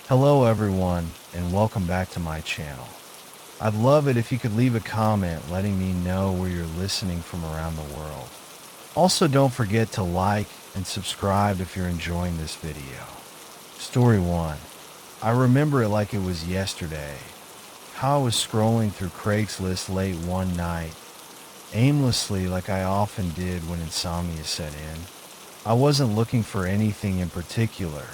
Hello everyone, and welcome back to my channel. I'd love it if you could leave a comment letting me know where you're listening from around the world. Also, don't forget to like and subscribe if you're enjoying this video. Story 1. I remember it like it was yesterday. How I was scrolling through Craigslist late one night, aimlessly like I often did when insomnia set in. I wasn't looking for anything in particular.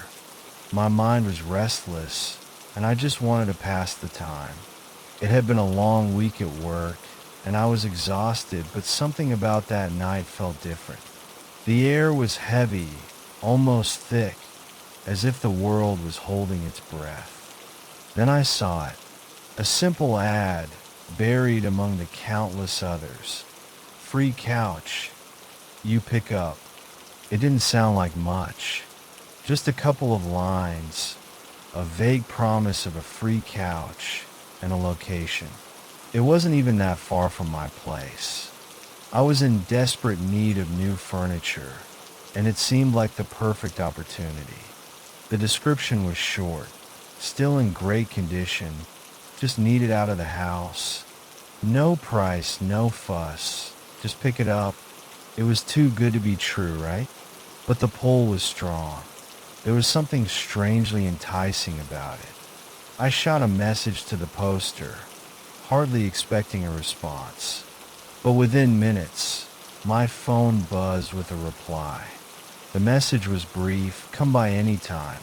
My mind was restless, and I just wanted to pass the time. It had been a long week at work, and I was exhausted, but something about that night felt different. The air was heavy, almost thick, as if the world was holding its breath. Then I saw it, a simple ad buried among the countless others. Free couch, you pick up. It didn't sound like much. Just a couple of lines, a vague promise of a free couch and a location. It wasn't even that far from my place. I was in desperate need of new furniture, and it seemed like the perfect opportunity. The description was short, still in great condition, just needed out of the house. No price, no fuss, just pick it up. It was too good to be true, right? But the pull was strong. There was something strangely enticing about it. I shot a message to the poster, hardly expecting a response. But within minutes, my phone buzzed with a reply. The message was brief, come by any time.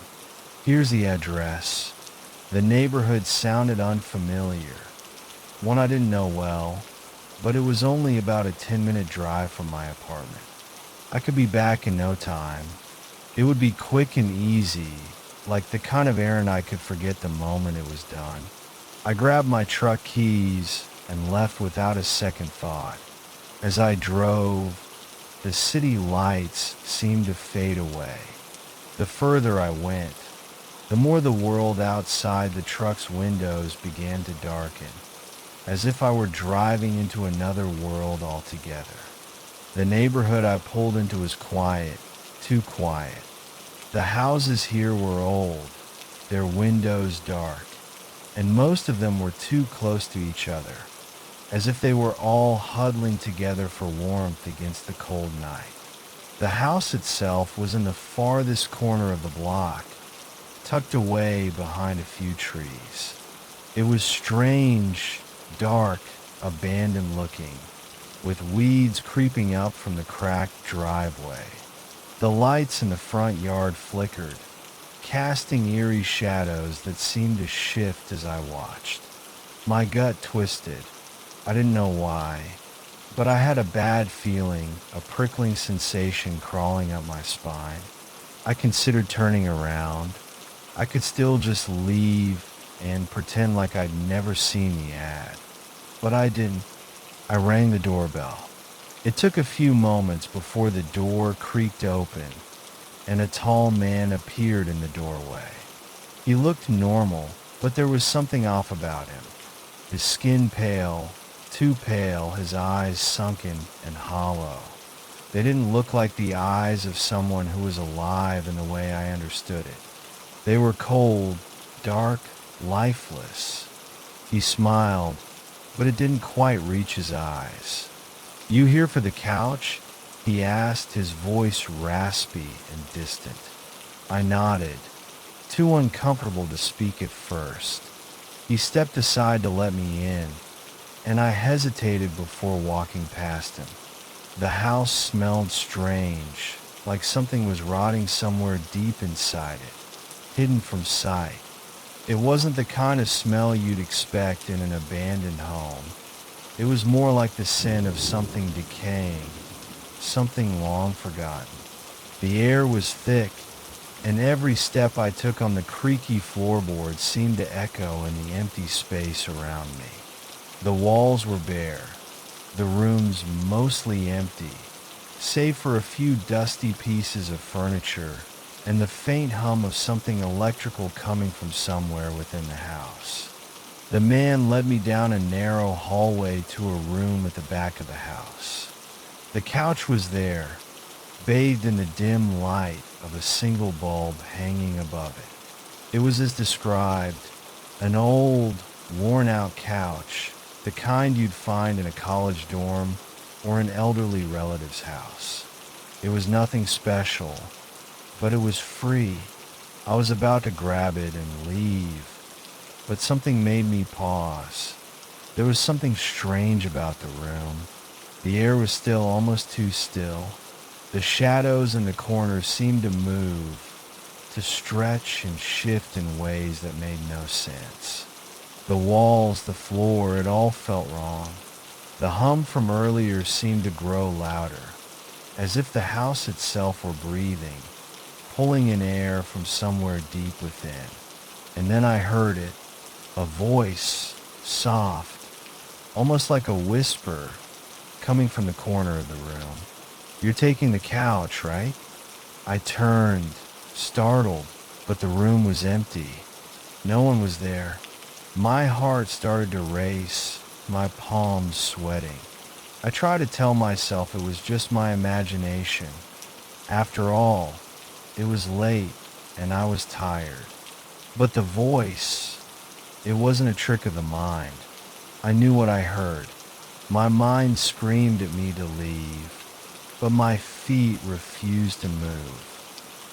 Here's the address. The neighborhood sounded unfamiliar, one I didn't know well, but it was only about a 10-minute drive from my apartment. I could be back in no time. It would be quick and easy, like the kind of errand I could forget the moment it was done. I grabbed my truck keys and left without a second thought. As I drove, the city lights seemed to fade away. The further I went, the more the world outside the truck's windows began to darken, as if I were driving into another world altogether. The neighborhood I pulled into was quiet, too quiet. The houses here were old, their windows dark, and most of them were too close to each other, as if they were all huddling together for warmth against the cold night. The house itself was in the farthest corner of the block, tucked away behind a few trees. It was strange, dark, abandoned looking, with weeds creeping up from the cracked driveway. The lights in the front yard flickered, casting eerie shadows that seemed to shift as I watched. My gut twisted. I didn't know why, but I had a bad feeling, a prickling sensation crawling up my spine. I considered turning around. I could still just leave and pretend like I'd never seen the ad. But I didn't. I rang the doorbell. It took a few moments before the door creaked open and a tall man appeared in the doorway. He looked normal, but there was something off about him. His skin pale, too pale, his eyes sunken and hollow. They didn't look like the eyes of someone who was alive in the way I understood it. They were cold, dark, lifeless. He smiled, but it didn't quite reach his eyes. You here for the couch? He asked, his voice raspy and distant. I nodded, too uncomfortable to speak at first. He stepped aside to let me in, and I hesitated before walking past him. The house smelled strange, like something was rotting somewhere deep inside it, hidden from sight. It wasn't the kind of smell you'd expect in an abandoned home. It was more like the scent of something decaying, something long forgotten. The air was thick, and every step I took on the creaky floorboards seemed to echo in the empty space around me. The walls were bare, the rooms mostly empty, save for a few dusty pieces of furniture and the faint hum of something electrical coming from somewhere within the house. The man led me down a narrow hallway to a room at the back of the house. The couch was there, bathed in the dim light of a single bulb hanging above it. It was as described, an old, worn-out couch, the kind you'd find in a college dorm or an elderly relative's house. It was nothing special, but it was free. I was about to grab it and leave, but something made me pause. There was something strange about the room. The air was still almost too still. The shadows in the corners seemed to move, to stretch and shift in ways that made no sense. The walls, the floor, it all felt wrong. The hum from earlier seemed to grow louder, as if the house itself were breathing, pulling in air from somewhere deep within. And then I heard it, a voice, soft, almost like a whisper, coming from the corner of the room. "You're taking the couch, right?" I turned, startled, but the room was empty. No one was there. My heart started to race, my palms sweating. I tried to tell myself it was just my imagination. After all, it was late and I was tired. But the voice, it wasn't a trick of the mind. I knew what I heard. My mind screamed at me to leave, but my feet refused to move.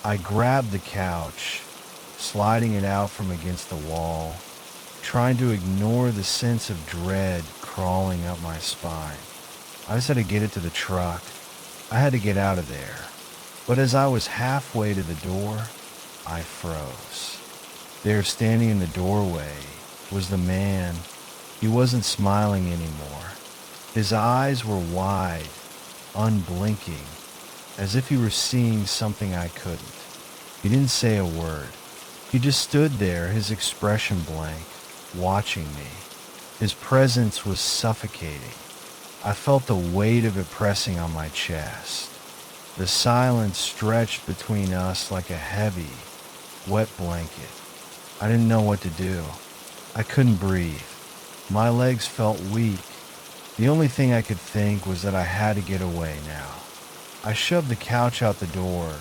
I grabbed the couch, sliding it out from against the wall, trying to ignore the sense of dread crawling up my spine. I just had to get it to the truck. I had to get out of there. But as I was halfway to the door, I froze. There, standing in the doorway, was the man. He wasn't smiling anymore. His eyes were wide, unblinking, as if he were seeing something I couldn't. He didn't say a word. He just stood there, his expression blank, watching me. His presence was suffocating. I felt the weight of it pressing on my chest. The silence stretched between us like a heavy, wet blanket. I didn't know what to do. I couldn't breathe. My legs felt weak. The only thing I could think was that I had to get away now. I shoved the couch out the door,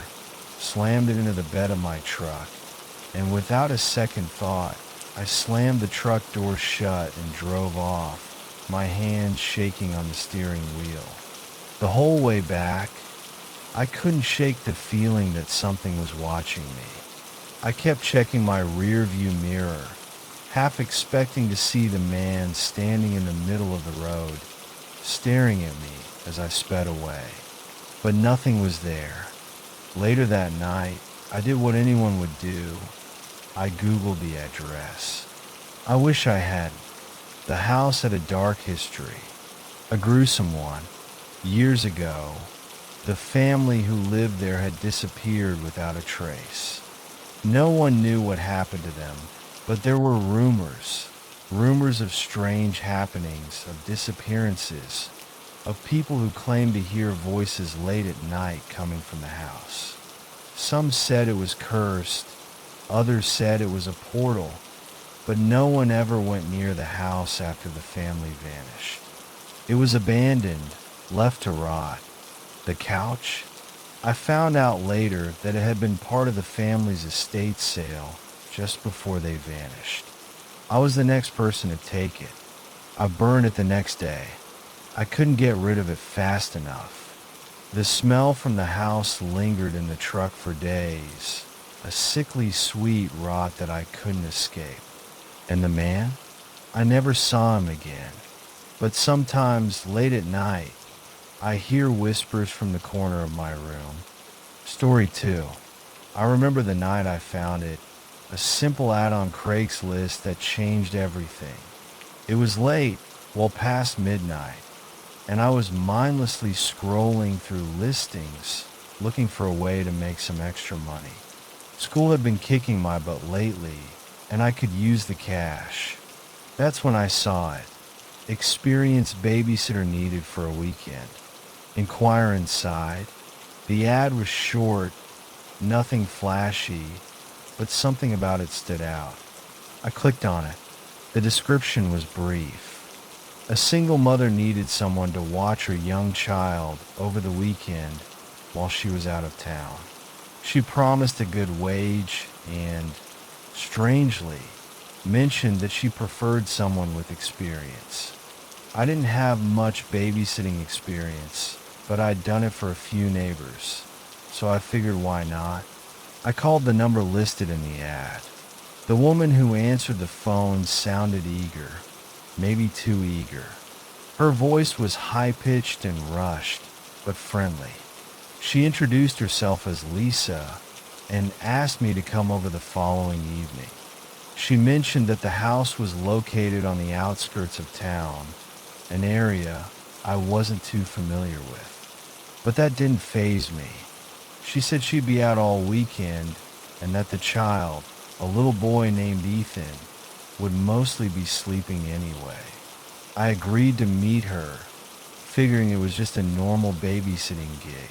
slammed it into the bed of my truck, and without a second thought, I slammed the truck door shut and drove off, my hands shaking on the steering wheel. The whole way back, I couldn't shake the feeling that something was watching me. I kept checking my rear view mirror, half expecting to see the man standing in the middle of the road, staring at me as I sped away. But nothing was there. Later that night, I did what anyone would do. I Googled the address. I wish I hadn't. The house had a dark history, a gruesome one. Years ago, the family who lived there had disappeared without a trace. No one knew what happened to them, but there were rumors of strange happenings, of disappearances, of people who claimed to hear voices late at night coming from the house. Some said it was cursed, others said it was a portal, but no one ever went near the house after the family vanished. It was abandoned, left to rot. The couch? I found out later that it had been part of the family's estate sale just before they vanished. I was the next person to take it. I burned it the next day. I couldn't get rid of it fast enough. The smell from the house lingered in the truck for days, a sickly sweet rot that I couldn't escape. And the man? I never saw him again. But sometimes, late at night, I hear whispers from the corner of my room. Story 2. I remember the night I found it, a simple ad on Craigslist that changed everything. It was late, well past midnight, and I was mindlessly scrolling through listings, looking for a way to make some extra money. School had been kicking my butt lately, and I could use the cash. That's when I saw it. Experienced babysitter needed for a weekend. Inquire inside. The ad was short, nothing flashy, but something about it stood out. I clicked on it. The description was brief. A single mother needed someone to watch her young child over the weekend while she was out of town. She promised a good wage and strangely, mentioned that she preferred someone with experience. I didn't have much babysitting experience, but I'd done it for a few neighbors, so I figured why not. I called the number listed in the ad. The woman who answered the phone sounded eager, maybe too eager. Her voice was high-pitched and rushed, but friendly. She introduced herself as Lisa and asked me to come over the following evening. She mentioned that the house was located on the outskirts of town, an area I wasn't too familiar with. But that didn't faze me. She said she'd be out all weekend and that the child, a little boy named Ethan, would mostly be sleeping anyway. I agreed to meet her, figuring it was just a normal babysitting gig.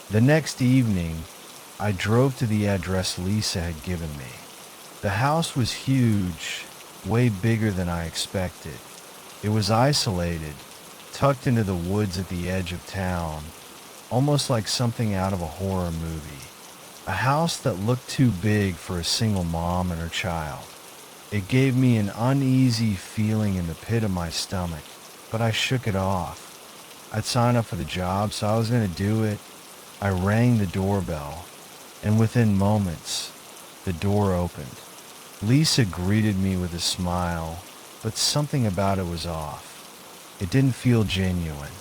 The next evening, I drove to the address Lisa had given me. The house was huge, way bigger than I expected. It was isolated, tucked into the woods at the edge of town, almost like something out of a horror movie. A house that looked too big for a single mom and her child. It gave me an uneasy feeling in the pit of my stomach, but I shook it off. I'd signed up for the job, so I was going to do it. I rang the doorbell, and within moments, the door opened. Lisa greeted me with a smile, but something about it was off. It didn't feel genuine.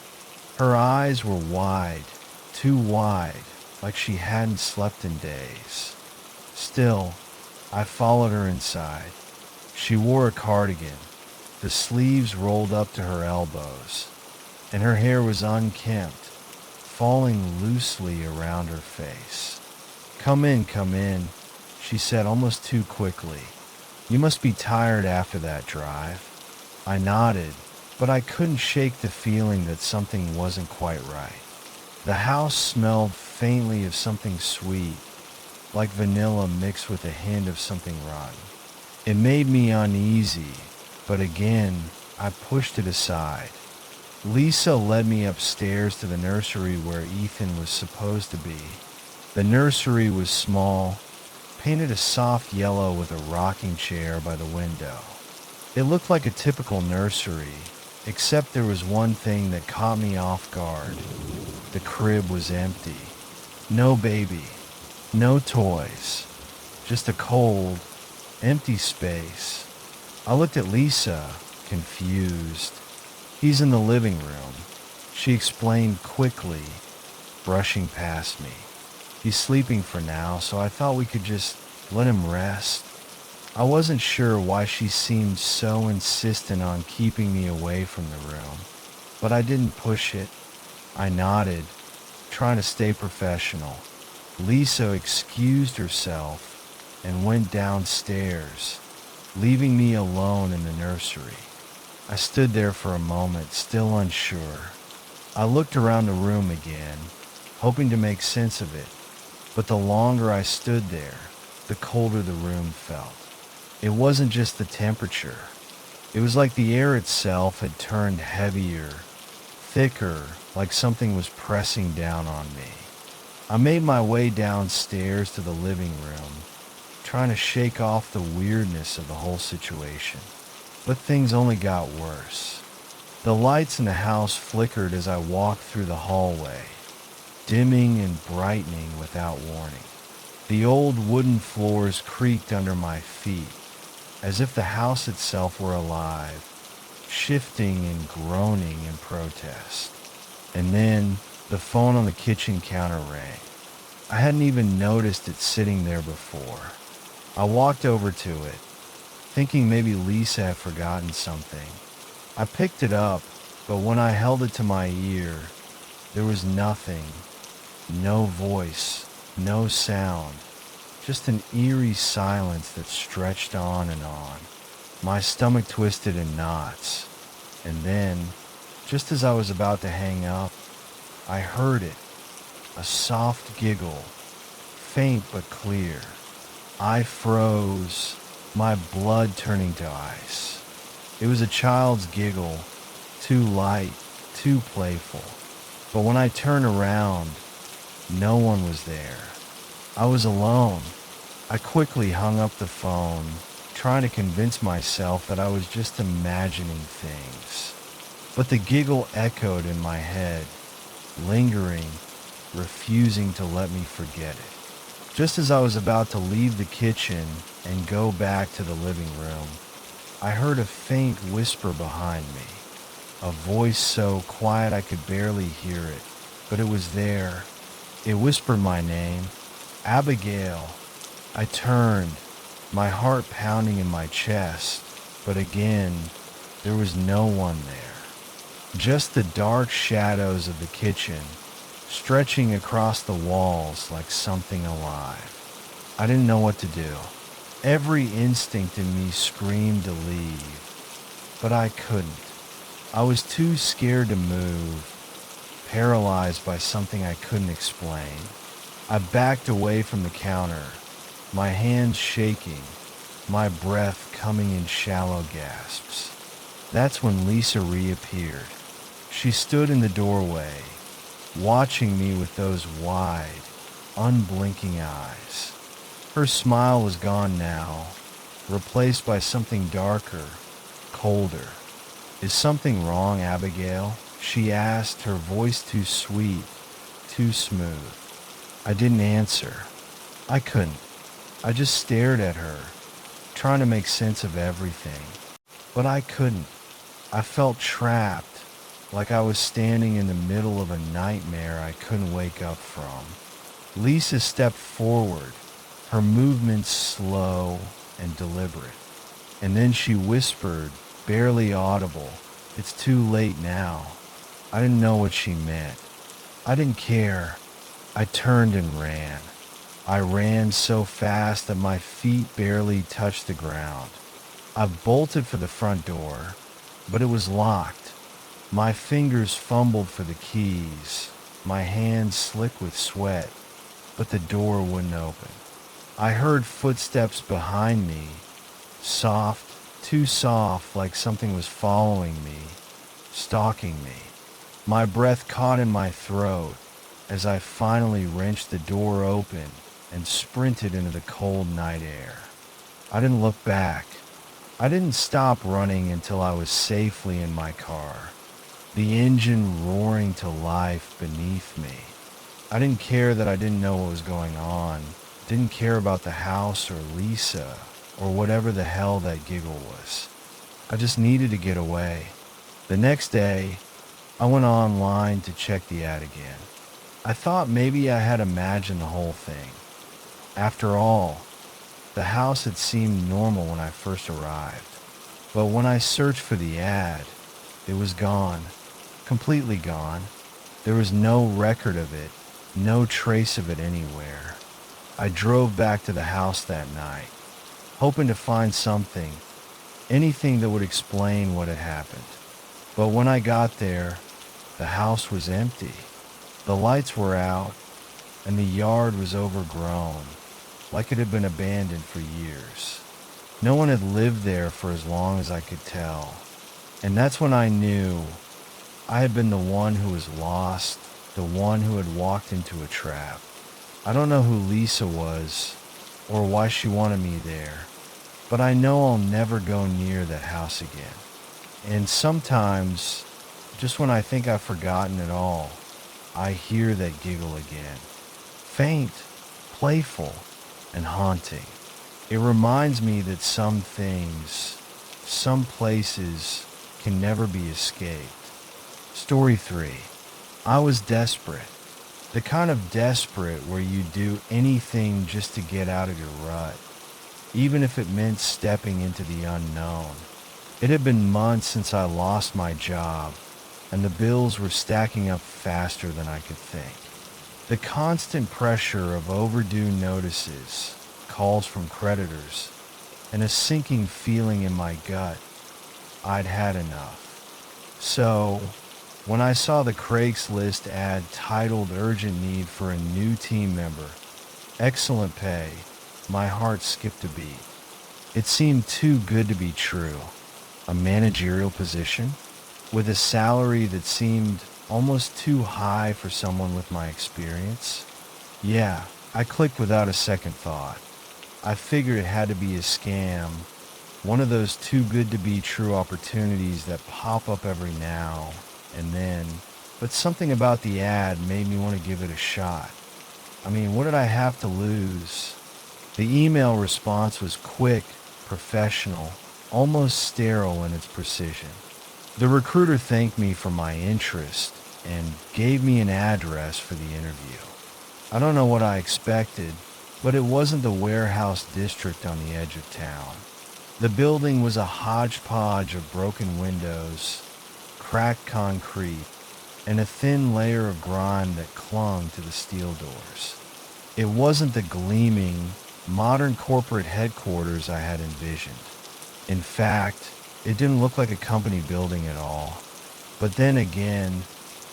Her eyes were wide, too wide, like she hadn't slept in days. Still, I followed her inside. She wore a cardigan, the sleeves rolled up to her elbows, and her hair was unkempt, falling loosely around her face. Come in," she said almost too quickly. "You must be tired after that drive." I nodded, but I couldn't shake the feeling that something wasn't quite right. The house smelled faintly of something sweet, like vanilla mixed with a hint of something rotten. It made me uneasy, but again, I pushed it aside. Lisa led me upstairs to the nursery where Ethan was supposed to be. The nursery was small, painted a soft yellow with a rocking chair by the window. It looked like a typical nursery, except there was one thing that caught me off guard. The crib was empty. No baby, no toys, just a cold, empty space. I looked at Lisa, confused. "He's in the living room," she explained quickly, brushing past me. "He's sleeping for now, so I thought we could just let him rest." I wasn't sure why she seemed so insistent on keeping me away from the room, but I didn't push it. I nodded, trying to stay professional. Lisa excused herself and went downstairs, leaving me alone in the nursery. I stood there for a moment, still unsure. I looked around the room again, hoping to make sense of it, but the longer I stood there, the colder the room felt. It wasn't just the temperature. It was like the air itself had turned heavier, thicker, like something was pressing down on me. I made my way downstairs to the living room, trying to shake off the weirdness of the whole situation. But things only got worse. The lights in the house flickered as I walked through the hallway, dimming and brightening without warning. The old wooden floors creaked under my feet, as if the house itself were alive, shifting and groaning in protest. And then the phone on the kitchen counter rang. I hadn't even noticed it sitting there before. I walked over to it, thinking maybe Lisa had forgotten something. I picked it up, but when I held it to my ear, there was nothing. No voice, no sound, just an eerie silence that stretched on and on. My stomach twisted in knots, and then, just as I was about to hang up, I heard it, a soft giggle, faint but clear. I froze, my blood turning to ice. It was a child's giggle, too light, too playful. But when I turned around, no one was there. I was alone, I quickly hung up the phone, trying to convince myself that I was just imagining things. But the giggle echoed in my head, lingering, refusing to let me forget it. Just as I was about to leave the kitchen and go back to the living room, I heard a faint whisper behind me, a voice so quiet I could barely hear it, but it was there. It whispered my name, Abigail. I turned, my heart pounding in my chest, but again, there was no one there. Just the dark shadows of the kitchen, stretching across the walls like something alive. I didn't know what to do. Every instinct in me screamed to leave, but I couldn't. I was too scared to move, paralyzed by something I couldn't explain. I backed away from the counter, my hands shaking, my breath coming in shallow gasps. That's when Lisa reappeared. She stood in the doorway, watching me with those wide, unblinking eyes. Her smile was gone now, replaced by something darker, colder. "Is something wrong, Abigail?" she asked, her voice too sweet, too smooth. I didn't answer. I couldn't. I just stared at her, trying to make sense of everything. But I couldn't. I felt trapped, like I was standing in the middle of a nightmare I couldn't wake up from. Lisa stepped forward, her movements slow and deliberate. And then she whispered, barely audible, "It's too late now." I didn't know what she meant. I didn't care. I turned and ran. I ran so fast that my feet barely touched the ground. I bolted for the front door, but it was locked. My fingers fumbled for the keys, my hands slick with sweat, but the door wouldn't open. I heard footsteps behind me, soft, too soft, like something was following me, stalking me. My breath caught in my throat as I finally wrenched the door open and sprinted into the cold night air. I didn't look back. I didn't stop running until I was safely in my car, the engine roaring to life beneath me. I didn't care that I didn't know what was going on, didn't care about the house or Lisa or whatever the hell that giggle was. I just needed to get away. The next day, I went online to check the ad again. I thought maybe I had imagined the whole thing. After all, the house had seemed normal when I first arrived. But when I searched for the ad, it was gone. Completely gone. There was no record of it, no trace of it anywhere. I drove back to the house that night, hoping to find something, anything that would explain what had happened. But when I got there, the house was empty. The lights were out, and the yard was overgrown, like it had been abandoned for years. No one had lived there for as long as I could tell. And that's when I knew I had been the one who was lost, the one who had walked into a trap. I don't know who Lisa was, or why she wanted me there, but I know I'll never go near that house again. And sometimes, just when I think I've forgotten it all, I hear that giggle again. Faint, playful, and haunting. It reminds me that some things, some places, can never be escaped. Story 3. I was desperate. The kind of desperate where you do anything just to get out of your rut, even if it meant stepping into the unknown. It had been months since I lost my job, and the bills were stacking up faster than I could think. The constant pressure of overdue notices, calls from creditors, and a sinking feeling in my gut. I'd had enough. So, when I saw the Craigslist ad titled "Urgent Need for a New Team Member, Excellent Pay," my heart skipped a beat. It seemed too good to be true. A managerial position, with a salary that seemed almost too high for someone with my experience. Yeah, I clicked without a second thought. I figured it had to be a scam, one of those too good to be true opportunities that pop up every now and then. But something about the ad made me want to give it a shot. I mean, what did I have to lose? The email response was quick, professional, almost sterile in its precision. The recruiter thanked me for my interest and gave me an address for the interview. I don't know what I expected, but it wasn't the warehouse district on the edge of town. The building was a hodgepodge of broken windows, cracked concrete, and a thin layer of grime that clung to the steel doors. It wasn't the gleaming, modern corporate headquarters I had envisioned. In fact, it didn't look like a company building at all. But then again,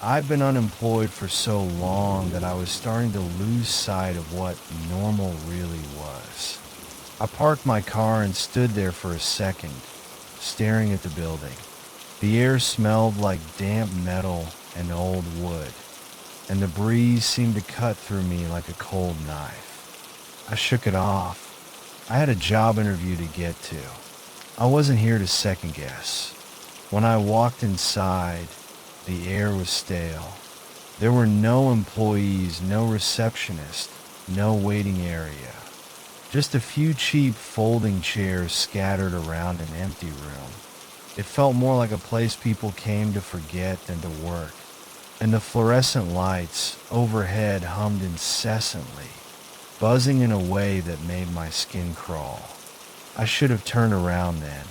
I've been unemployed for so long that I was starting to lose sight of what normal really was. I parked my car and stood there for a second, staring at the building. The air smelled like damp metal and old wood, and the breeze seemed to cut through me like a cold knife. I shook it off. I had a job interview to get to. I wasn't here to second guess. When I walked inside, the air was stale. There were no employees, no receptionist, no waiting area. Just a few cheap folding chairs scattered around an empty room. It felt more like a place people came to forget than to work. And the fluorescent lights overhead hummed incessantly, buzzing in a way that made my skin crawl. I should have turned around then,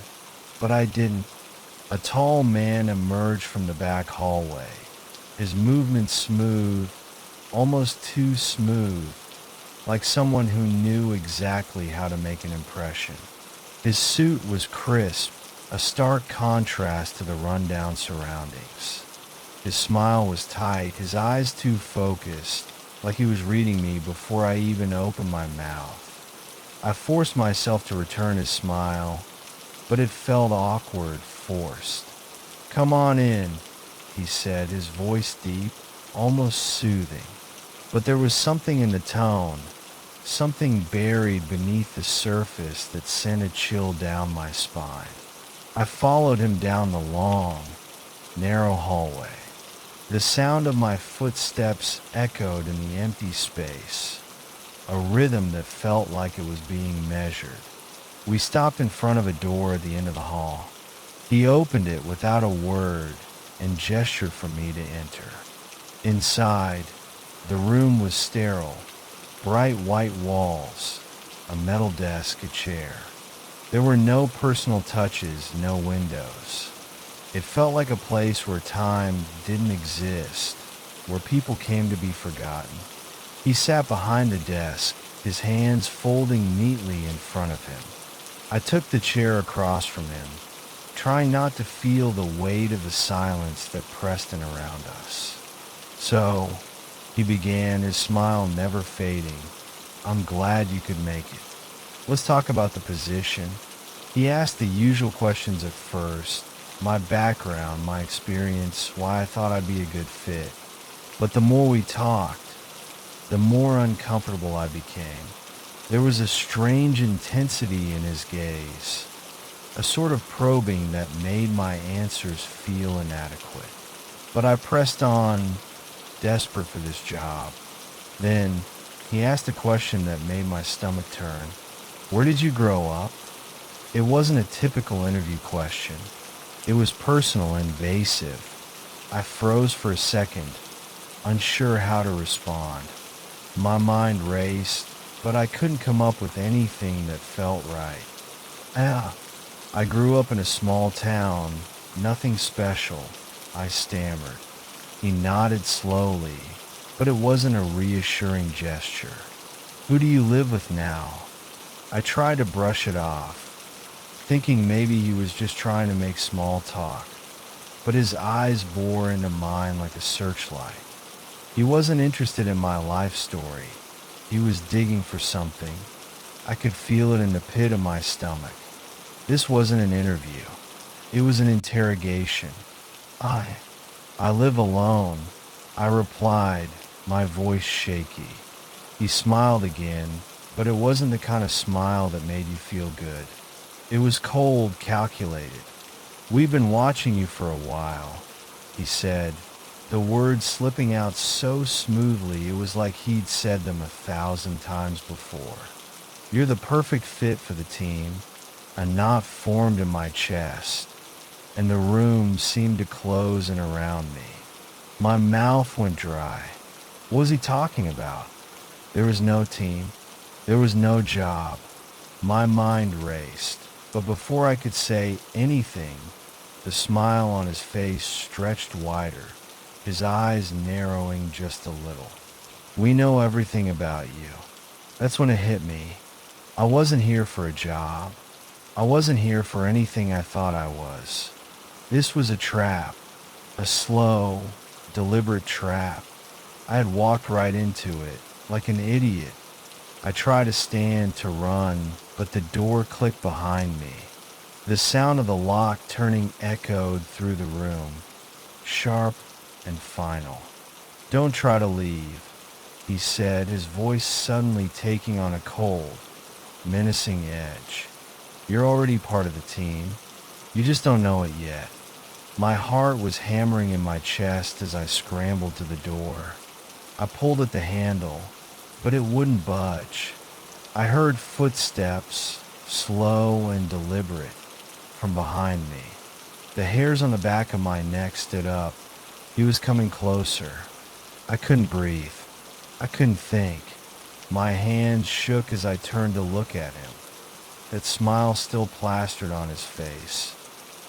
but I didn't. A tall man emerged from the back hallway, his movements smooth, almost too smooth, like someone who knew exactly how to make an impression. His suit was crisp, a stark contrast to the rundown surroundings. His smile was tight, his eyes too focused, like he was reading me before I even opened my mouth. I forced myself to return his smile, but it felt awkward, forced. "Come on in," he said, his voice deep, almost soothing. But there was something in the tone, something buried beneath the surface that sent a chill down my spine. I followed him down the long, narrow hallway. The sound of my footsteps echoed in the empty space, a rhythm that felt like it was being measured. We stopped in front of a door at the end of the hall. He opened it without a word and gestured for me to enter. Inside, the room was sterile, bright white walls, a metal desk, a chair. There were no personal touches, no windows. It felt like a place where time didn't exist, where people came to be forgotten. He sat behind the desk, his hands folding neatly in front of him. I took the chair across from him, trying not to feel the weight of the silence that pressed in around us. "So," he began, his smile never fading, "I'm glad you could make it. Let's talk about the position." He asked the usual questions at first, my background, my experience, why I thought I'd be a good fit. But the more we talked, the more uncomfortable I became. There was a strange intensity in his gaze, a sort of probing that made my answers feel inadequate. But I pressed on, desperate for this job. Then he asked a question that made my stomach turn. "Where did you grow up?" It wasn't a typical interview question. It was personal and invasive. I froze for a second, unsure how to respond. My mind raced, but I couldn't come up with anything that felt right. I grew up in a small town, nothing special," I stammered. He nodded slowly, but it wasn't a reassuring gesture. "Who do you live with now?" I tried to brush it off, thinking maybe he was just trying to make small talk, but his eyes bore into mine like a searchlight. He wasn't interested in my life story. He was digging for something. I could feel it in the pit of my stomach. This wasn't an interview. It was an interrogation. I live alone," I replied, my voice shaky. He smiled again, but it wasn't the kind of smile that made you feel good. It was cold, calculated. "We've been watching you for a while," he said, the words slipping out so smoothly it was like he'd said them 1,000 times before. "You're the perfect fit for the team." A knot formed in my chest, and the room seemed to close in around me. My mouth went dry. What was he talking about? There was no team. There was no job. My mind raced, but before I could say anything, the smile on his face stretched wider, his eyes narrowing just a little. "We know everything about you." That's when it hit me. I wasn't here for a job. I wasn't here for anything I thought I was. This was a trap, a slow, deliberate trap. I had walked right into it, like an idiot. I tried to stand, to run, but the door clicked behind me. The sound of the lock turning echoed through the room, sharp and final. "Don't try to leave," he said, his voice suddenly taking on a cold, menacing edge. "You're already part of the team. You just don't know it yet." My heart was hammering in my chest as I scrambled to the door. I pulled at the handle, but it wouldn't budge. I heard footsteps, slow and deliberate, from behind me. The hairs on the back of my neck stood up. He was coming closer. I couldn't breathe. I couldn't think. My hands shook as I turned to look at him, that smile still plastered on his face.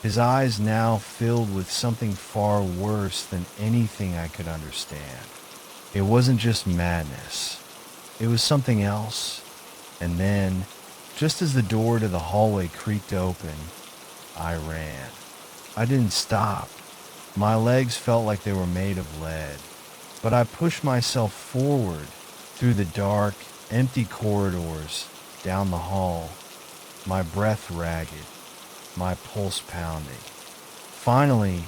His eyes now filled with something far worse than anything I could understand. It wasn't just madness. It was something else. And then, just as the door to the hallway creaked open, I ran. I didn't stop. My legs felt like they were made of lead, but I pushed myself forward through the dark, empty corridors, down the hall, my breath ragged, my pulse pounding. Finally,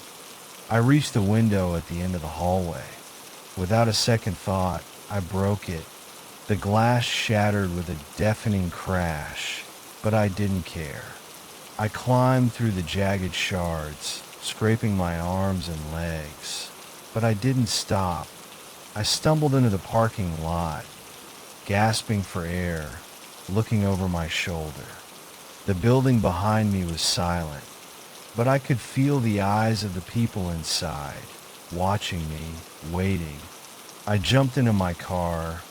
I reached the window at the end of the hallway. Without a second thought, I broke it. The glass shattered with a deafening crash, but I didn't care. I climbed through the jagged shards, scraping my arms and legs, but I didn't stop. I stumbled into the parking lot, gasping for air, looking over my shoulder. The building behind me was silent, but I could feel the eyes of the people inside, watching me, waiting. I jumped into my car,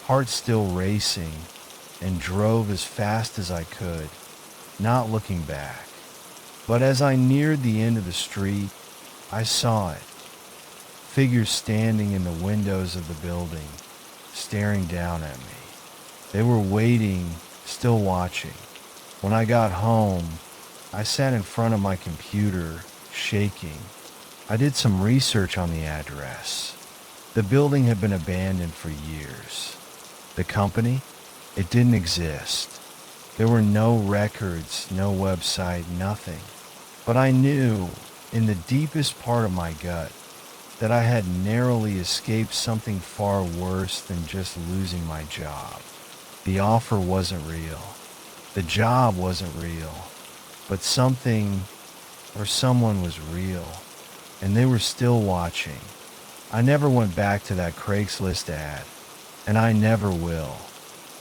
heart still racing, and drove as fast as I could, not looking back. But as I neared the end of the street, I saw it. Figures standing in the windows of the building, staring down at me. They were waiting, still watching. When I got home, I sat in front of my computer, shaking. I did some research on the address. The building had been abandoned for years. The company? It didn't exist. There were no records, no website, nothing. But I knew, in the deepest part of my gut, that I had narrowly escaped something far worse than just losing my job. The offer wasn't real. The job wasn't real. But something or someone was real, and they were still watching. I never went back to that Craigslist ad, and I never will.